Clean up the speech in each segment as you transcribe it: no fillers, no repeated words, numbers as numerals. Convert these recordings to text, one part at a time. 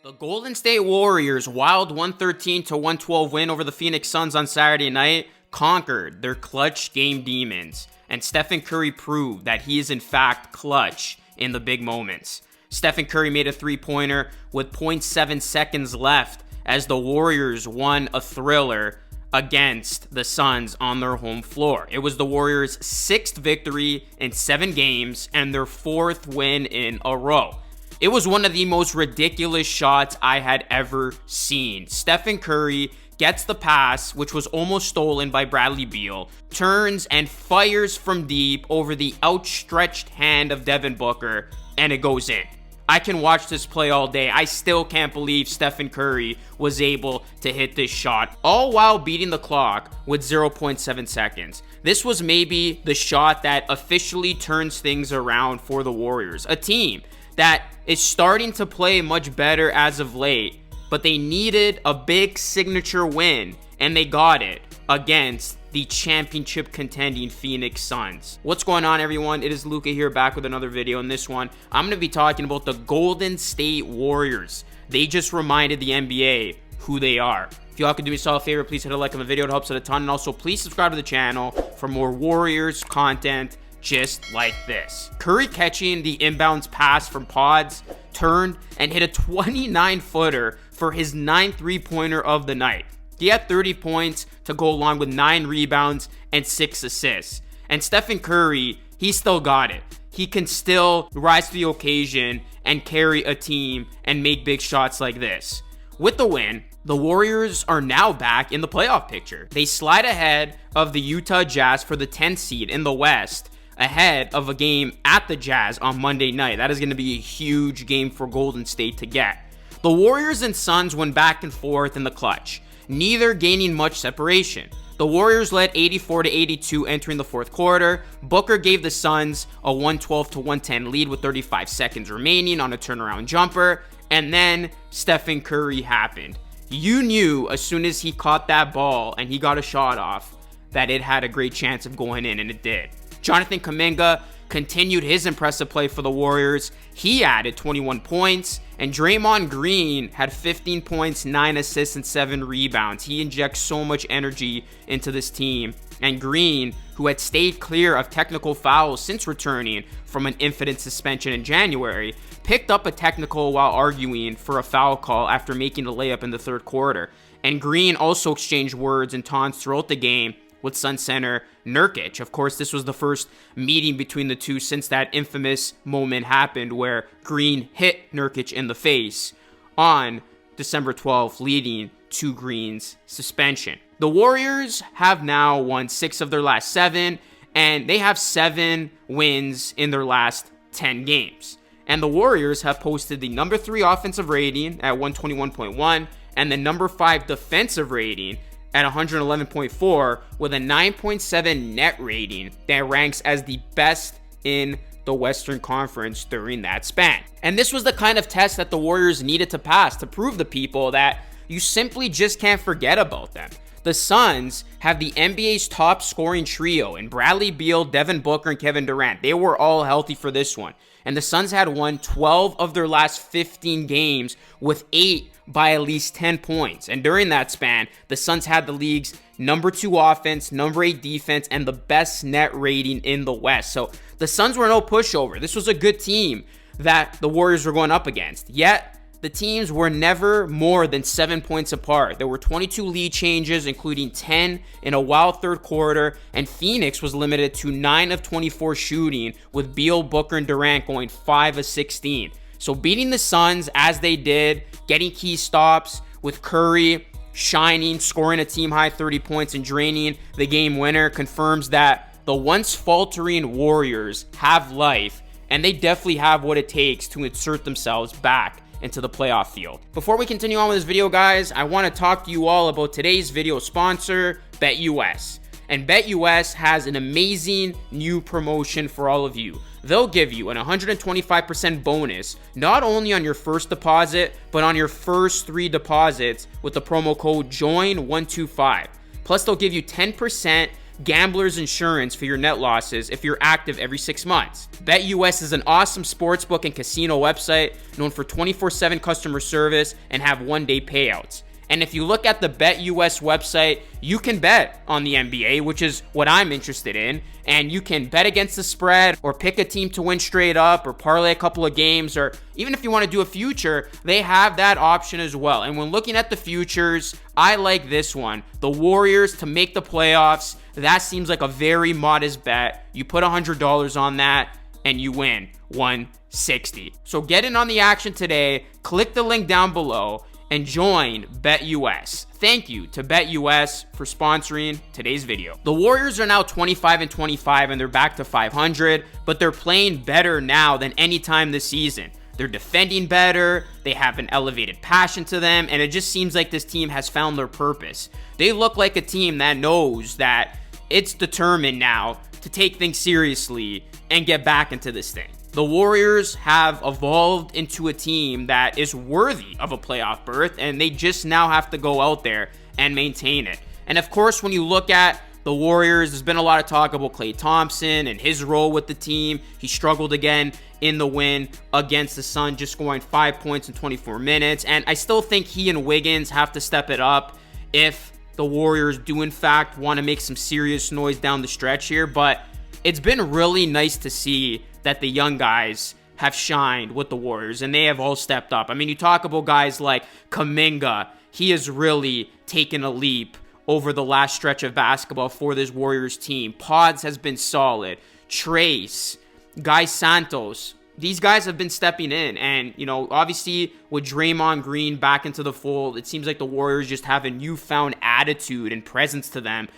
The Golden State Warriors' wild 113-112 win over the Phoenix Suns on Saturday night conquered their clutch game demons, and Stephen Curry proved that he is in fact clutch in the big moments. Stephen Curry made a three-pointer with 0.7 seconds left as the Warriors won a thriller against the Suns on their home floor. It was the Warriors' 6th victory in 7 games and their 4th win in a row. It was one of the most ridiculous shots I had ever seen. Stephen Curry gets the pass, which was almost stolen by Bradley Beal, turns and fires from deep over the outstretched hand of Devin Booker, and it goes in. I can watch this play all day. I still can't believe Stephen Curry was able to hit this shot, all while beating the clock with 0.7 seconds. This was maybe the shot that officially turns things around for the Warriors, a team that is starting to play much better as of late, but they needed a big signature win, and they got it against the championship contending Phoenix Suns. What's going on, everyone? It is Luca here, back with another video. In this one, I'm going to be talking about the Golden State Warriors. They just reminded the NBA who they are. If y'all could do me a favor, please hit a like on the video. It helps out a ton. And also, please subscribe to the channel for more Warriors content just like this. Curry catching the inbounds pass from Pods, turned and hit a 29-footer for his 9th three-pointer of the night. He had 30 points to go along with 9 rebounds and 6 assists. And Stephen Curry, he still got it. He can still rise to the occasion and carry a team and make big shots like this. With the win, the Warriors are now back in the playoff picture. They slide ahead of the Utah Jazz for the 10th seed in the West, ahead of a game at the Jazz on Monday night. That is going to be a huge game for Golden State to get. The Warriors and Suns went back and forth in the clutch, neither gaining much separation. The Warriors led 84-82 entering the fourth quarter. Booker gave the Suns a 112-110 lead with 35 seconds remaining on a turnaround jumper, and then Stephen Curry happened. You knew as soon as he caught that ball and he got a shot off that it had a great chance of going in, and it did. Jonathan Kuminga continued his impressive play for the Warriors. He added 21 points, and Draymond Green had 15 points, 9 assists, and 7 rebounds. He injects so much energy into this team. And Green, who had stayed clear of technical fouls since returning from an infinite suspension in January, picked up a technical while arguing for a foul call after making a layup in the third quarter. And Green also exchanged words and taunts throughout the game with Sun center Nurkic. Of course, this was the first meeting between the two since that infamous moment happened where Green hit Nurkic in the face on December 12th, leading to Green's suspension. The Warriors have now won 6 of their last 7, and they have 7 wins in their last 10 games. And the Warriors have posted the number 3 offensive rating at 121.1 and the number 5 defensive rating at 111.4 with a 9.7 net rating that ranks as the best in the Western Conference during that span. And this was the kind of test that the Warriors needed to pass to prove to people that you simply just can't forget about them. The Suns have the NBA's top scoring trio in Bradley Beal, Devin Booker, and Kevin Durant. They were all healthy for this one. And the Suns had won 12 of their last 15 games with 8 by at least 10 points. And during that span, the Suns had the league's number 2 offense, number 8 defense, and the best net rating in the West. So the Suns were no pushover. This was a good team that the Warriors were going up against. Yet, the teams were never more than 7 points apart. There were 22 lead changes, including 10 in a wild third quarter, and Phoenix was limited to 9 of 24 shooting, with Beal, Booker, and Durant going 5 of 16. So beating the Suns as they did, getting key stops, with Curry shining, scoring a team-high 30 points, and draining the game winner confirms that the once faltering Warriors have life, and they definitely have what it takes to insert themselves back into the playoff field. Before we continue on with this video, guys, I want to talk to you all about today's video sponsor, BetUS. And BetUS has an amazing new promotion for all of you. They'll give you an 125% bonus, not only on your first deposit, but on your first 3 deposits with the promo code JOIN125. Plus, they'll give you 10% gambler's insurance for your net losses if you're active every 6 months. BetUS is an awesome sportsbook and casino website known for 24/7 customer service and have one-day payouts. And if you look at the BetUS website, you can bet on the NBA, which is what I'm interested in. And you can bet against the spread or pick a team to win straight up or parlay a couple of games, or even if you want to do a future, they have that option as well. And when looking at the futures, I like this one. The Warriors to make the playoffs. That seems like a very modest bet. You put $100 on that and you win $160. So get in on the action today. Click the link down below and join BetUS. Thank you to BetUS for sponsoring today's video. The Warriors are now 25-25 and they're back to 500, but they're playing better now than any time this season. They're defending better, they have an elevated passion to them, and it just seems like this team has found their purpose. They look like a team that knows that it's determined now to take things seriously and get back into this thing. The Warriors have evolved into a team that is worthy of a playoff berth, and they just now have to go out there and maintain it. And of course, when you look at the Warriors, there's been a lot of talk about Klay Thompson and his role with the team. He struggled again in the win against the Suns, just scoring 5 points in 24 minutes. And I still think he and Wiggins have to step it up if the Warriors do in fact want to make some serious noise down the stretch here. But it's been really nice to see that the young guys have shined with the Warriors, and they have all stepped up. I mean, you talk about guys like Kuminga. He has really taken a leap over the last stretch of basketball for this Warriors team. Pods has been solid. Trace, Guy Santos, these guys have been stepping in. And, you know, obviously with Draymond Green back into the fold, it seems like the Warriors just have a newfound attitude and presence to them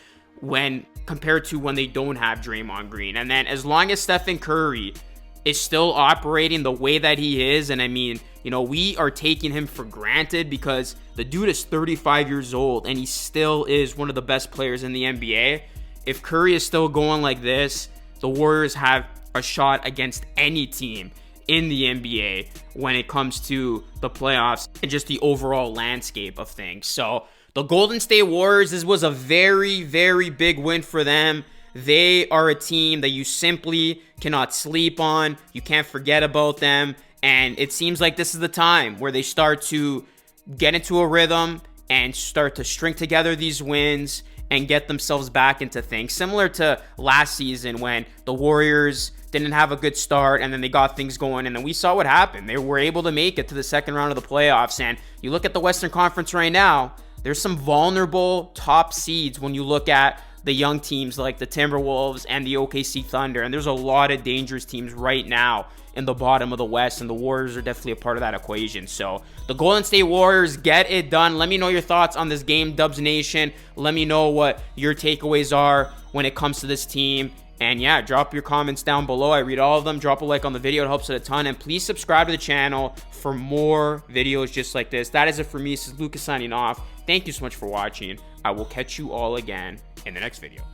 when compared to when they don't have Draymond Green. And then as long as Stephen Curry is still operating the way that he is, and I mean, you know, we are taking him for granted because the dude is 35 years old and he still is one of the best players in the NBA. If Curry is still going like this, the Warriors have a shot against any team in the NBA when it comes to the playoffs and just the overall landscape of things. So the Golden State Warriors, this was a very, very big win for them. They are a team that you simply cannot sleep on. You can't forget about them. And it seems like this is the time where they start to get into a rhythm and start to string together these wins and get themselves back into things. Similar to last season when the Warriors didn't have a good start and then they got things going, and then we saw what happened. They were able to make it to the second round of the playoffs. And you look at the Western Conference right now, there's some vulnerable top seeds when you look at the young teams like the Timberwolves and the OKC Thunder. And there's a lot of dangerous teams right now in the bottom of the West, and the Warriors are definitely a part of that equation. So the Golden State Warriors get it done. Let me know your thoughts on this game, Dubs Nation. Let me know what your takeaways are when it comes to this team. And yeah, drop your comments down below. I read all of them. Drop a like on the video. It helps it a ton. And please subscribe to the channel for more videos just like this. That is it for me. This is Lucas signing off. Thank you so much for watching. I will catch you all again in the next video.